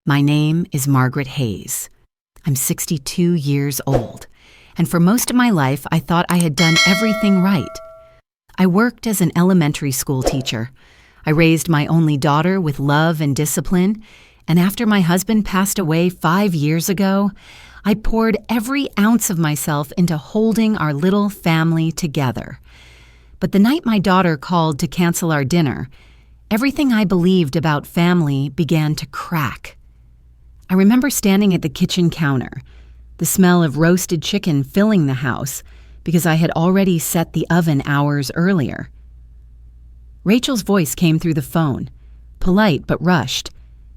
My name is Margaret Hayes. I'm 62 years old, and for most of my life I thought I had done everything right. I worked as an elementary school teacher. I raised my only daughter with love and discipline, and after my husband passed away 5 years ago, I poured every ounce of myself into holding our little family together. But the night my daughter called to cancel our dinner, everything I believed about family began to crack. I remember standing at the kitchen counter, the smell of roasted chicken filling the house because I had already set the oven hours earlier. Rachel's voice came through the phone, polite but rushed,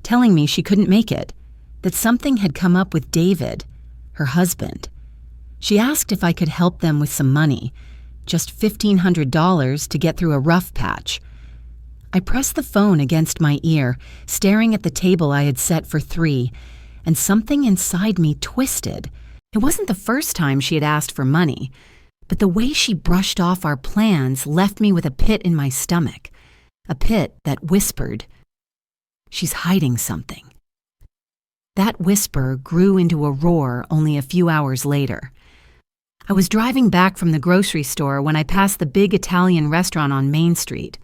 telling me she couldn't make it, that something had come up with David, her husband. She asked if I could help them with some money, just $1,500 to get through a rough patch. I pressed the phone against my ear, staring at the table I had set for 3, and something inside me twisted. It wasn't the first time she had asked for money, but the way she brushed off our plans left me with a pit in my stomach, a pit that whispered, "She's hiding something." That whisper grew into a roar only a few hours later. I was driving back from the grocery store when I passed the big Italian restaurant on Main Street.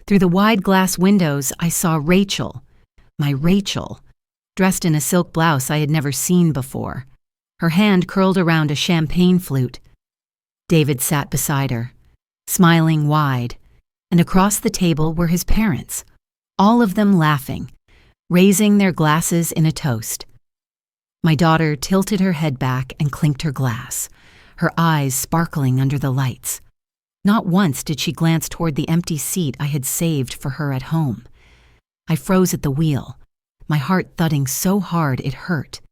Through the wide glass windows, I saw Rachel, my Rachel, dressed in a silk blouse I had never seen before, her hand curled around a champagne flute. David sat beside her, smiling wide, and across the table were his parents, all of them laughing, raising their glasses in a toast. My daughter tilted her head back and clinked her glass, her eyes sparkling under the lights. Not once did she glance toward the empty seat I had saved for her at home. I froze at the wheel, my heart thudding so hard it hurt.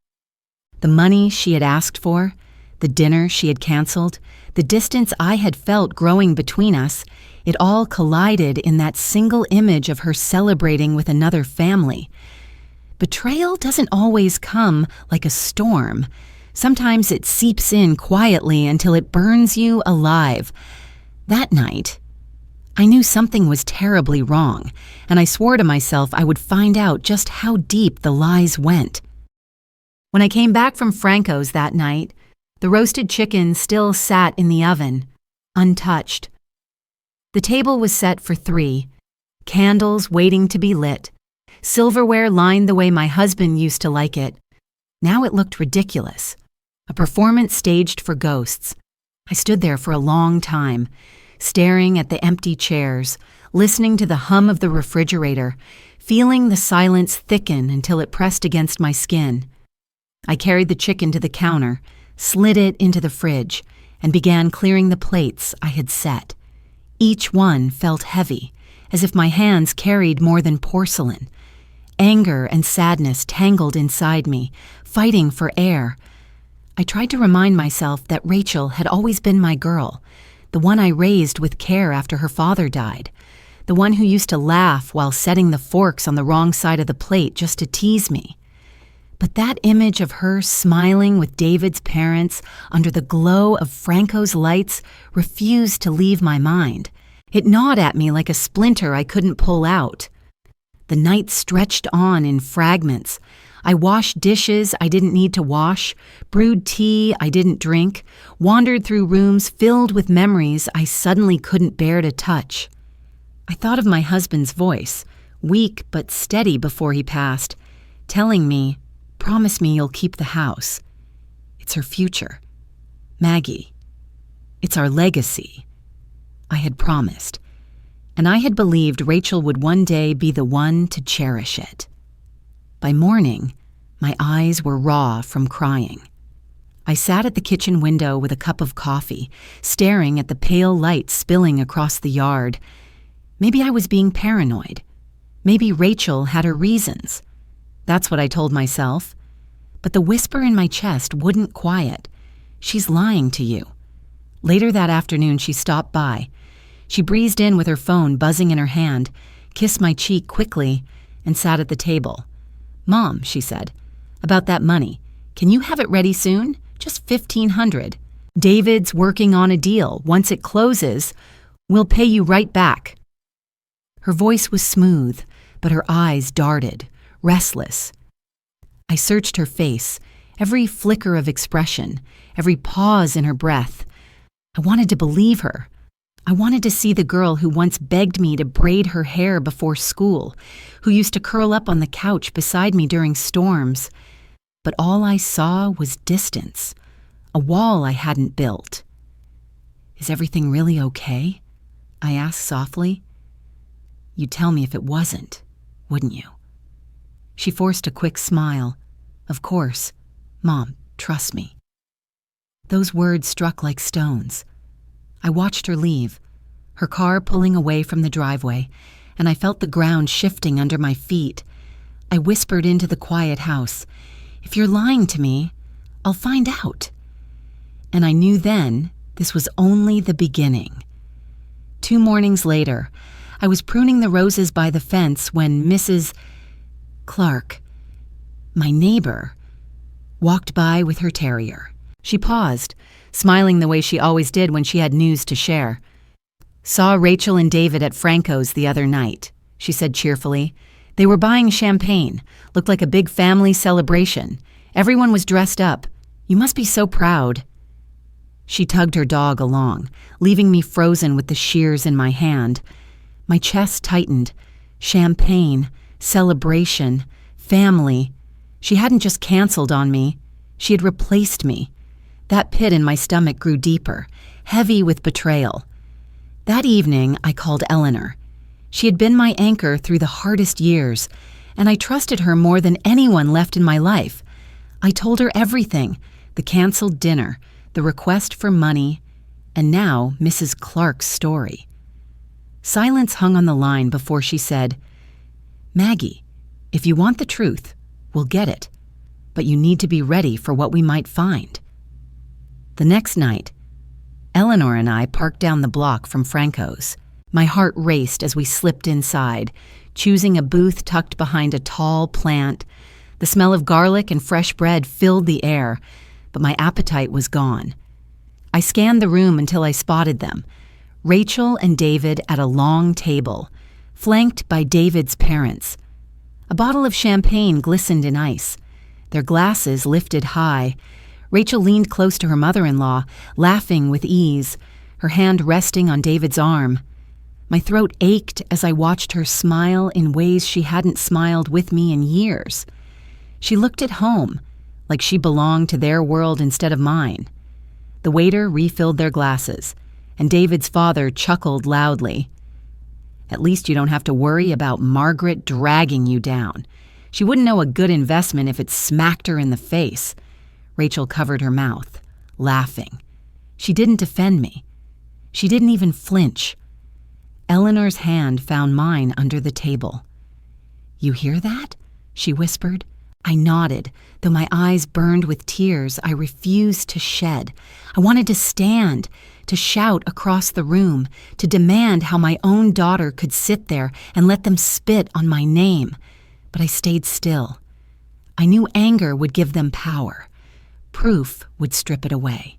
The money she had asked for, the dinner she had canceled, the distance I had felt growing between us, it all collided in that single image of her celebrating with another family. Betrayal doesn't always come like a storm. Sometimes it seeps in quietly until it burns you alive. That night, I knew something was terribly wrong, and I swore to myself I would find out just how deep the lies went. When I came back from Franco's that night, the roasted chicken still sat in the oven, untouched. The table was set for 3, candles waiting to be lit, silverware lined the way my husband used to like it. Now it looked ridiculous, a performance staged for ghosts. I stood there for a long time, staring at the empty chairs, listening to the hum of the refrigerator, feeling the silence thicken until it pressed against my skin. I carried the chicken to the counter, slid it into the fridge, and began clearing the plates I had set. Each one felt heavy, as if my hands carried more than porcelain. Anger and sadness tangled inside me, fighting for air. I tried to remind myself that Rachel had always been my girl, the one I raised with care after her father died, the one who used to laugh while setting the forks on the wrong side of the plate just to tease me. But that image of her smiling with David's parents under the glow of Franco's lights refused to leave my mind. It gnawed at me like a splinter I couldn't pull out. The night stretched on in fragments. I washed dishes I didn't need to wash, brewed tea I didn't drink, wandered through rooms filled with memories I suddenly couldn't bear to touch. I thought of my husband's voice, weak but steady before he passed, telling me, "Promise me you'll keep the house." It's her future. Maggie. It's our legacy. I had promised, and I had believed Rachel would one day be the one to cherish it. By morning, my eyes were raw from crying. I sat at the kitchen window with a cup of coffee, staring at the pale light spilling across the yard. Maybe I was being paranoid. Maybe Rachel had her reasons. That's what I told myself. But the whisper in my chest wouldn't quiet. She's lying to you. Later that afternoon, she stopped by. She breezed in with her phone buzzing in her hand, kissed my cheek quickly, and sat at the table. "Mom," she said, "about that money. Can you have it ready soon? Just $1,500. David's working on a deal. Once it closes, we'll pay you right back." Her voice was smooth, but her eyes darted, restless. I searched her face, every flicker of expression, every pause in her breath. I wanted to believe her. I wanted to see the girl who once begged me to braid her hair before school, who used to curl up on the couch beside me during storms. But all I saw was distance, a wall I hadn't built. "Is everything really okay?" I asked softly. "You'd tell me if it wasn't, wouldn't you?" She forced a quick smile. "Of course. Mom, trust me." Those words struck like stones. I watched her leave, her car pulling away from the driveway, and I felt the ground shifting under my feet. I whispered into the quiet house, "If you're lying to me, I'll find out." And I knew then this was only the beginning. 2 mornings later, I was pruning the roses by the fence when Mrs. Clark, my neighbor, walked by with her terrier. She paused, smiling the way she always did when she had news to share. "Saw Rachel and David at Franco's the other night," she said cheerfully. "They were buying champagne. Looked like a big family celebration. Everyone was dressed up. You must be so proud." She tugged her dog along, leaving me frozen with the shears in my hand. My chest tightened. Champagne, celebration, family. She hadn't just canceled on me. She had replaced me. That pit in my stomach grew deeper, heavy with betrayal. That evening, I called Eleanor. She had been my anchor through the hardest years, and I trusted her more than anyone left in my life. I told her everything, the canceled dinner, the request for money, and now Mrs. Clark's story. Silence hung on the line before she said, "Maggie, if you want the truth, we'll get it, but you need to be ready for what we might find." The next night, Eleanor and I parked down the block from Franco's. My heart raced as we slipped inside, choosing a booth tucked behind a tall plant. The smell of garlic and fresh bread filled the air, but my appetite was gone. I scanned the room until I spotted them, Rachel and David at a long table, flanked by David's parents. A bottle of champagne glistened in ice, their glasses lifted high. Rachel leaned close to her mother-in-law, laughing with ease, her hand resting on David's arm. My throat ached as I watched her smile in ways she hadn't smiled with me in years. She looked at home, like she belonged to their world instead of mine. The waiter refilled their glasses, and David's father chuckled loudly. "At least you don't have to worry about Margaret dragging you down. She wouldn't know a good investment if it smacked her in the face." Rachel covered her mouth, laughing. She didn't defend me. She didn't even flinch. Eleanor's hand found mine under the table. "You hear that?" she whispered. I nodded. Though my eyes burned with tears, I refused to shed. I wanted to stand, to shout across the room, to demand how my own daughter could sit there and let them spit on my name. But I stayed still. I knew anger would give them power. Proof would strip it away.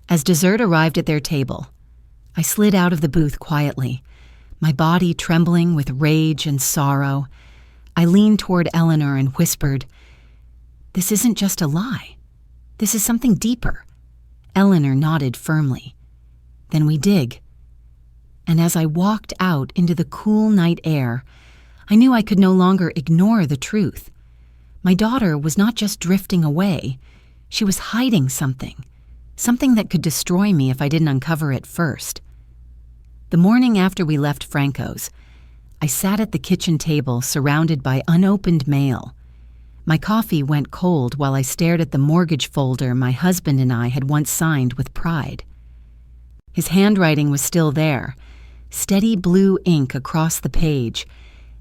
As dessert arrived at their table, I slid out of the booth quietly, my body trembling with rage and sorrow. I leaned toward Eleanor and whispered, "This isn't just a lie. This is something deeper." Eleanor nodded firmly. "Then we dig." And as I walked out into the cool night air, I knew I could no longer ignore the truth. My daughter was not just drifting away. She was hiding something that could destroy me if I didn't uncover it first. The morning after we left Franco's, I sat at the kitchen table surrounded by unopened mail. My coffee went cold while I stared at the mortgage folder my husband and I had once signed with pride. His handwriting was still there, steady blue ink across the page,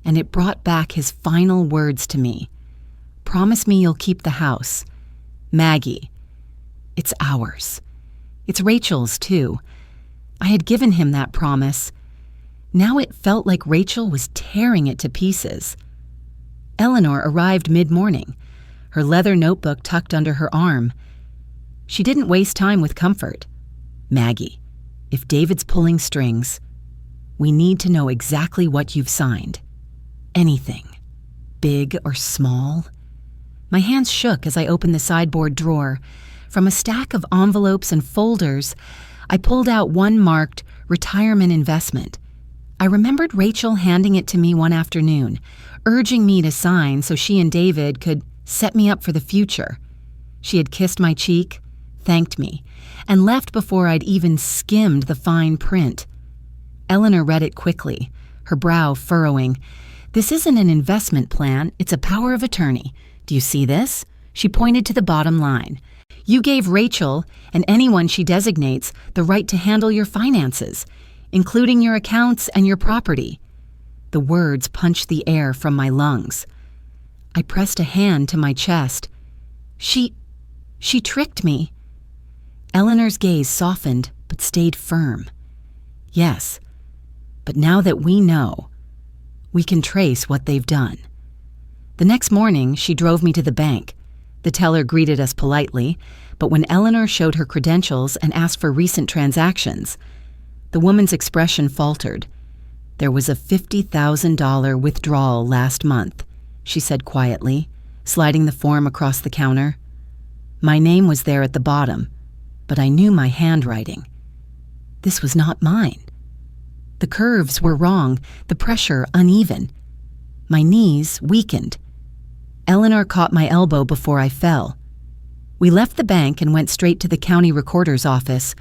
and it brought back his final words to me. "Promise me you'll keep the house. Maggie, it's ours. It's Rachel's, too." I had given him that promise. Now it felt like Rachel was tearing it to pieces. Eleanor arrived mid-morning, her leather notebook tucked under her arm. She didn't waste time with comfort. "Maggie, if David's pulling strings, we need to know exactly what you've signed. Anything, big or small. My hands shook as I opened the sideboard drawer. From a stack of envelopes and folders, I pulled out one marked retirement investment. I remembered Rachel handing it to me one afternoon, urging me to sign so she and David could set me up for the future. She had kissed my cheek, thanked me, and left before I'd even skimmed the fine print. Eleanor read it quickly, her brow furrowing. "This isn't an investment plan, it's a power of attorney. Do you see this?" She pointed to the bottom line. "You gave Rachel, and anyone she designates, the right to handle your finances, including your accounts and your property." The words punched the air from my lungs. I pressed a hand to my chest. She tricked me." Eleanor's gaze softened, but stayed firm. "Yes, but now that we know, we can trace what they've done." The next morning, she drove me to the bank. The teller greeted us politely, but when Eleanor showed her credentials and asked for recent transactions, the woman's expression faltered. "There was a $50,000 withdrawal last month," she said quietly, sliding the form across the counter. My name was there at the bottom, but I knew my handwriting. This was not mine. The curves were wrong, the pressure uneven. My knees weakened. Eleanor caught my elbow before I fell. We left the bank and went straight to the county recorder's office.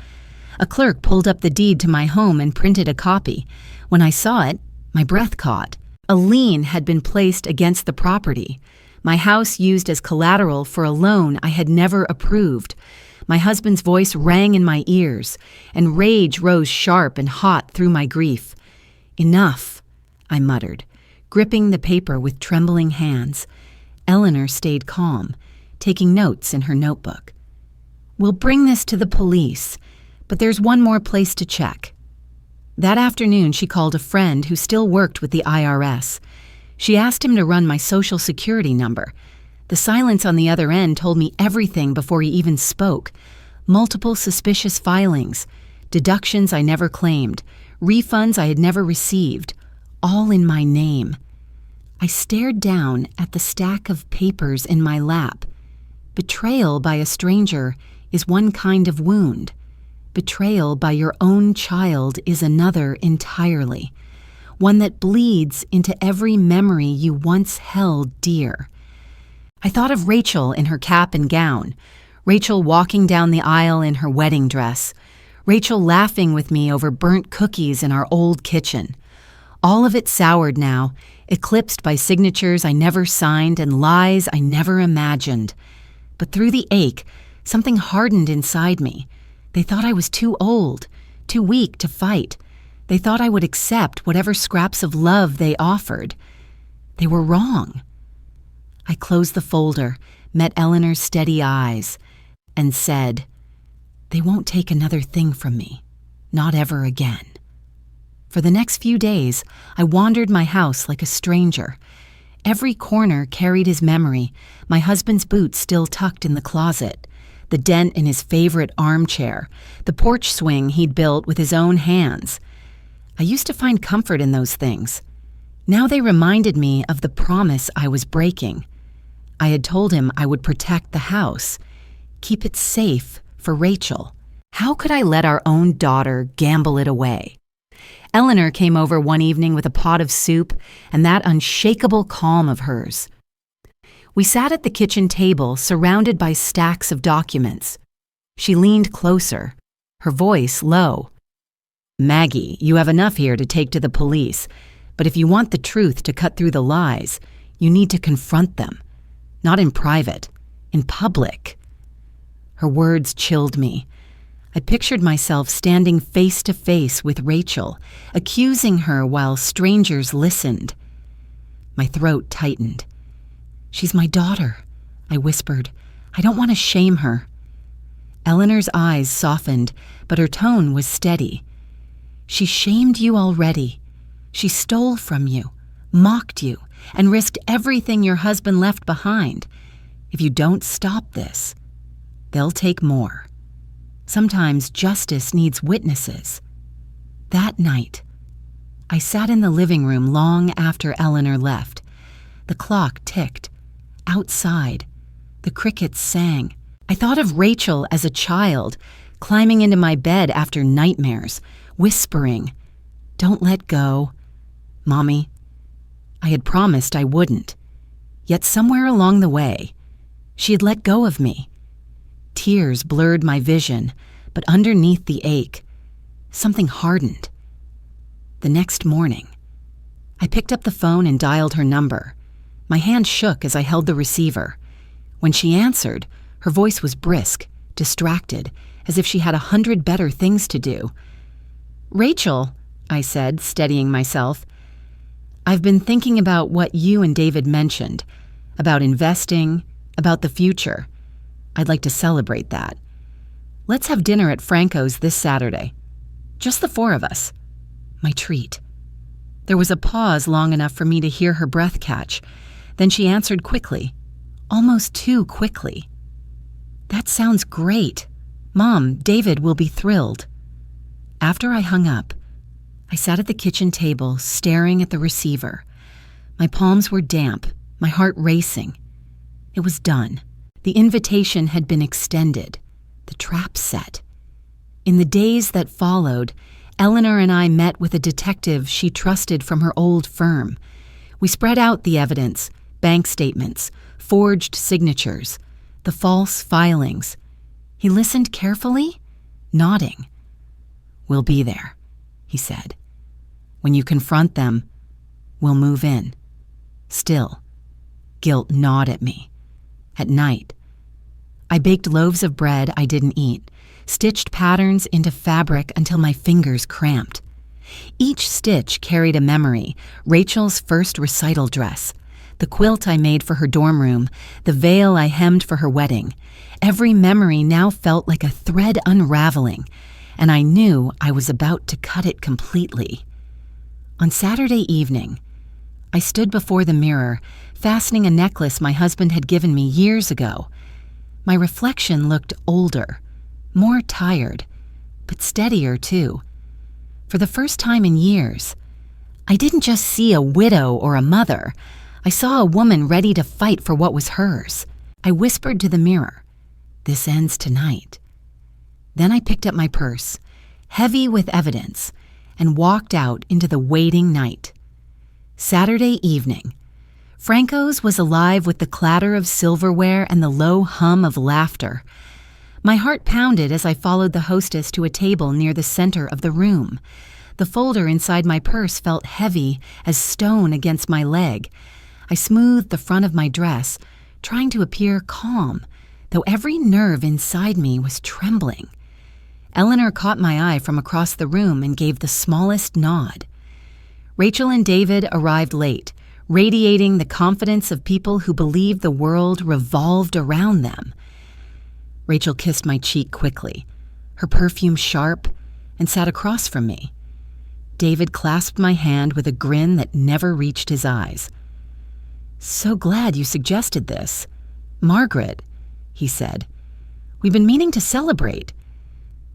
A clerk pulled up the deed to my home and printed a copy. When I saw it, my breath caught. A lien had been placed against the property, my house used as collateral for a loan I had never approved. My husband's voice rang in my ears, and rage rose sharp and hot through my grief. "Enough," I muttered, gripping the paper with trembling hands. Eleanor stayed calm, taking notes in her notebook. "We'll bring this to the police, but there's one more place to check." That afternoon, she called a friend who still worked with the IRS. She asked him to run my Social Security number. The silence on the other end told me everything before he even spoke. Multiple suspicious filings, deductions I never claimed, refunds I had never received, all in my name. I stared down at the stack of papers in my lap. Betrayal by a stranger is one kind of wound. Betrayal by your own child is another entirely, one that bleeds into every memory you once held dear. I thought of Rachel in her cap and gown, Rachel walking down the aisle in her wedding dress, Rachel laughing with me over burnt cookies in our old kitchen. All of it soured now, eclipsed by signatures I never signed and lies I never imagined. But through the ache, something hardened inside me. They thought I was too old, too weak to fight. They thought I would accept whatever scraps of love they offered. They were wrong. I closed the folder, met Eleanor's steady eyes, and said, "They won't take another thing from me, not ever again." For the next few days, I wandered my house like a stranger. Every corner carried his memory, my husband's boots still tucked in the closet, the dent in his favorite armchair, the porch swing he'd built with his own hands. I used to find comfort in those things. Now they reminded me of the promise I was breaking. I had told him I would protect the house, keep it safe for Rachel. How could I let our own daughter gamble it away? Eleanor came over one evening with a pot of soup and that unshakable calm of hers. We sat at the kitchen table, surrounded by stacks of documents. She leaned closer, her voice low. "Maggie, you have enough here to take to the police, but if you want the truth to cut through the lies, you need to confront them. Not in private, in public." Her words chilled me. I pictured myself standing face to face with Rachel, accusing her while strangers listened. My throat tightened. "She's my daughter," I whispered. "I don't want to shame her." Eleanor's eyes softened, but her tone was steady. "She shamed you already. She stole from you, mocked you, and risked everything your husband left behind. If you don't stop this, they'll take more. Sometimes justice needs witnesses." That night, I sat in the living room long after Eleanor left. The clock ticked. Outside, The crickets sang. I thought of Rachel as a child, climbing into my bed after nightmares, whispering, "Don't let go, Mommy." I had promised I wouldn't. Yet somewhere along the way, she had let go of me. Tears blurred my vision, but underneath the ache, something hardened. The next morning, I picked up the phone and dialed her number. My hand shook as I held the receiver. When she answered, her voice was brisk, distracted, as if she had 100 better things to do. "Rachel," I said, steadying myself, "I've been thinking about what you and David mentioned, about investing, about the future. I'd like to celebrate that. Let's have dinner at Franco's this Saturday. Just the four of us." My treat. There was a pause long enough for me to hear her breath catch. Then she answered quickly, almost too quickly. "That sounds great. Mom, David will be thrilled." After I hung up, I sat at the kitchen table staring at the receiver. My palms were damp, my heart racing. It was done. The invitation had been extended, the trap set. In the days that followed, Eleanor and I met with a detective she trusted from her old firm. We spread out the evidence, bank statements, forged signatures, the false filings. He listened carefully, nodding. "We'll be there," he said. "When you confront them, we'll move in." Still, guilt gnawed at me. At night, I baked loaves of bread I didn't eat, stitched patterns into fabric until my fingers cramped. Each stitch carried a memory: Rachel's first recital dress, the quilt I made for her dorm room, the veil I hemmed for her wedding. Every memory now felt like a thread unraveling, and I knew I was about to cut it completely. On Saturday evening, I stood before the mirror, fastening a necklace my husband had given me years ago. My reflection looked older, more tired, but steadier too. For the first time in years, I didn't just see a widow or a mother. I saw a woman ready to fight for what was hers. I whispered to the mirror, "This ends tonight." Then I picked up my purse, heavy with evidence, and walked out into the waiting night. Saturday evening, Franco's was alive with the clatter of silverware and the low hum of laughter. My heart pounded as I followed the hostess to a table near the center of the room. The folder inside my purse felt heavy as stone against my leg. I smoothed the front of my dress, trying to appear calm, though every nerve inside me was trembling. Eleanor caught my eye from across the room and gave the smallest nod. Rachel and David arrived late, radiating the confidence of people who believed the world revolved around them. Rachel kissed my cheek quickly, her perfume sharp, and sat across from me. David clasped my hand with a grin that never reached his eyes. "So glad you suggested this. Margaret," he said, "we've been meaning to celebrate."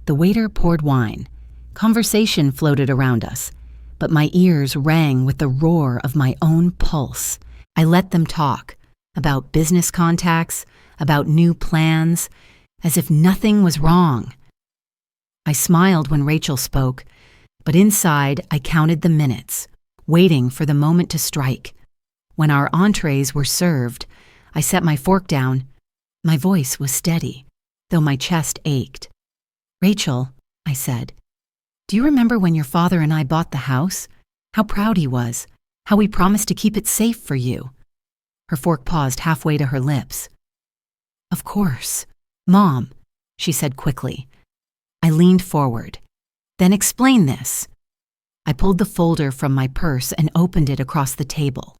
The waiter poured wine. Conversation floated around us, but my ears rang with the roar of my own pulse. I let them talk, about business contacts, about new plans, as if nothing was wrong. I smiled when Rachel spoke, but inside I counted the minutes, waiting for the moment to strike. When our entrees were served, I set my fork down. My voice was steady, though my chest ached. "Rachel," I said, "do you remember when your father and I bought the house? How proud he was, how we promised to keep it safe for you." Her fork paused halfway to her lips. "Of course. Mom," she said quickly. I leaned forward. "Then explain this." I pulled the folder from my purse and opened it across the table.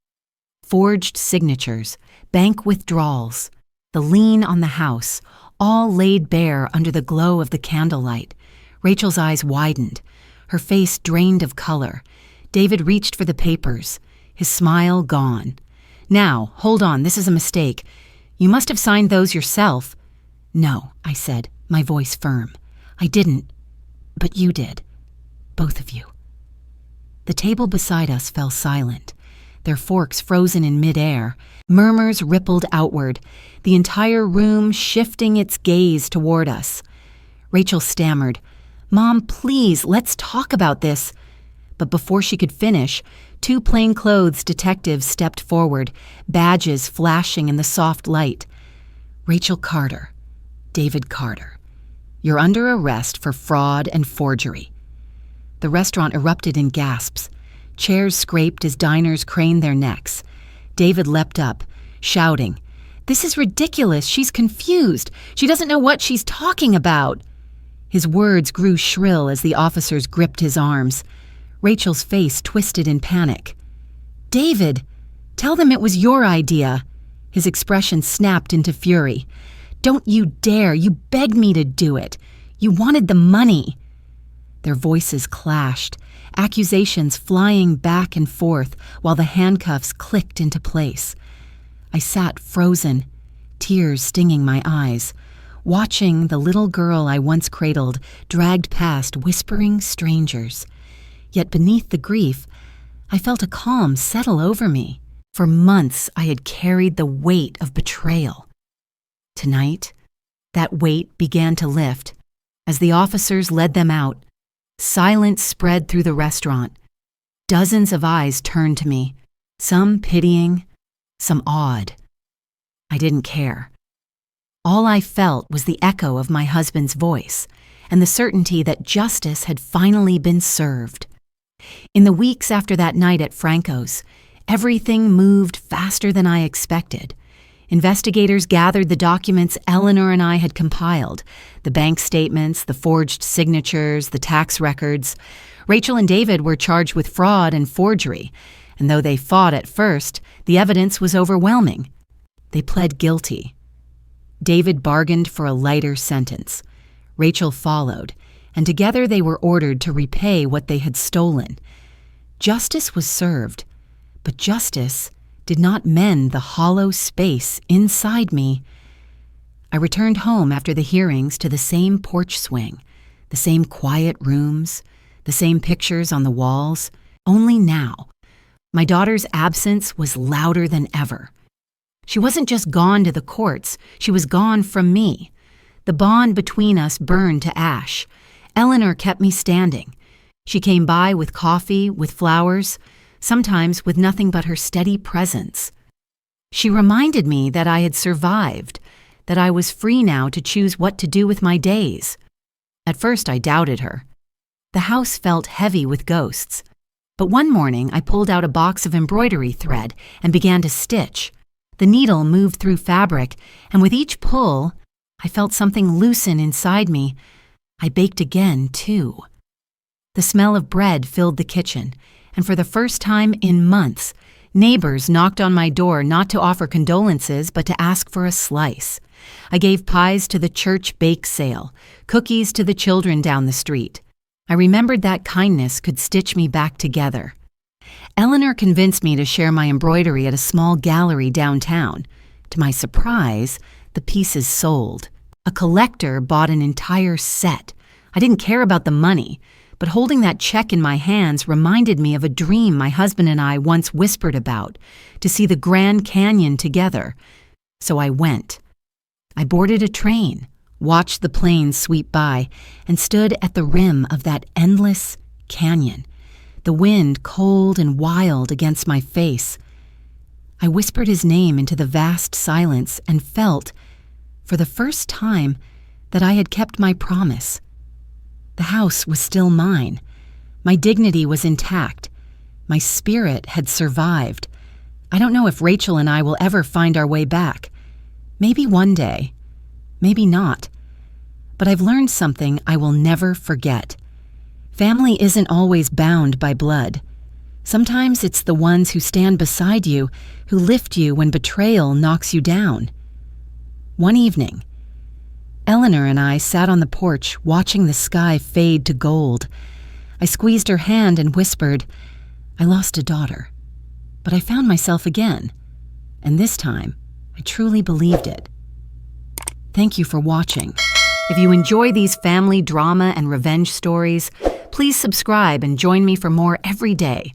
Forged signatures, bank withdrawals, the lien on the house, all laid bare under the glow of the candlelight. Rachel's eyes widened, her face drained of color. David reached for the papers, his smile gone. "Now, hold on, this is a mistake. You must have signed those yourself." "No," I said, my voice firm. "I didn't, but you did. Both of you." The table beside us fell silent. their forks frozen in midair. Murmurs rippled outward, the entire room shifting its gaze toward us. Rachel stammered, "Mom, please, let's talk about this." But before she could finish, two plainclothes detectives stepped forward, badges flashing in the soft light. "Rachel Carter, David Carter, you're under arrest for fraud and forgery." The restaurant erupted in gasps. Chairs scraped as diners craned their necks. David leapt up, shouting, "This is ridiculous. She's confused. She doesn't know what she's talking about." His words grew shrill as the officers gripped his arms. Rachel's face twisted in panic. "David, tell them it was your idea." His expression snapped into fury. "Don't you dare. You begged me to do it. You wanted the money." Their voices clashed, accusations flying back and forth while the handcuffs clicked into place. I sat frozen, tears stinging my eyes, watching the little girl I once cradled dragged past whispering strangers. Yet beneath the grief, I felt a calm settle over me. For months, I had carried the weight of betrayal. Tonight, that weight began to lift. As the officers led them out, silence spread through the restaurant. Dozens of eyes turned to me, some pitying, some awed. I didn't care. All I felt was the echo of my husband's voice and the certainty that justice had finally been served. In the weeks after that night at Franco's, everything moved faster than I expected. Investigators gathered the documents Eleanor and I had compiled, the bank statements, the forged signatures, the tax records. Rachel and David were charged with fraud and forgery, and though they fought at first, the evidence was overwhelming. They pled guilty. David bargained for a lighter sentence. Rachel followed, and together they were ordered to repay what they had stolen. Justice was served, but justice did not mend the hollow space inside me. I returned home after the hearings to the same porch swing, the same quiet rooms, the same pictures on the walls. Only now, my daughter's absence was louder than ever. She wasn't just gone to the courts, she was gone from me. The bond between us burned to ash. Eleanor kept me standing. She came by with coffee, with flowers, sometimes with nothing but her steady presence. She reminded me that I had survived, that I was free now to choose what to do with my days. At first I doubted her. The house felt heavy with ghosts. But one morning I pulled out a box of embroidery thread and began to stitch. The needle moved through fabric, and with each pull, I felt something loosen inside me. I baked again, too. The smell of bread filled the kitchen, and for the first time in months, neighbors knocked on my door not to offer condolences but to ask for a slice. I gave pies to the church bake sale, cookies to the children down the street. I remembered that kindness could stitch me back together. Eleanor convinced me to share my embroidery at a small gallery downtown. To my surprise, the pieces sold. A collector bought an entire set. I didn't care about the money, but holding that check in my hands reminded me of a dream my husband and I once whispered about, to see the Grand Canyon together. So I went. I boarded a train, watched the planes sweep by, and stood at the rim of that endless canyon, the wind cold and wild against my face. I whispered his name into the vast silence and felt, for the first time, that I had kept my promise. The house was still mine. My dignity was intact. My spirit had survived. I don't know if Rachel and I will ever find our way back. Maybe one day. Maybe not. But I've learned something I will never forget. Family isn't always bound by blood. Sometimes it's the ones who stand beside you, who lift you when betrayal knocks you down. One evening, Eleanor and I sat on the porch watching the sky fade to gold. I squeezed her hand and whispered, "I lost a daughter, but I found myself again. And this time, I truly believed it." Thank you for watching. If you enjoy these family drama and revenge stories, please subscribe and join me for more every day.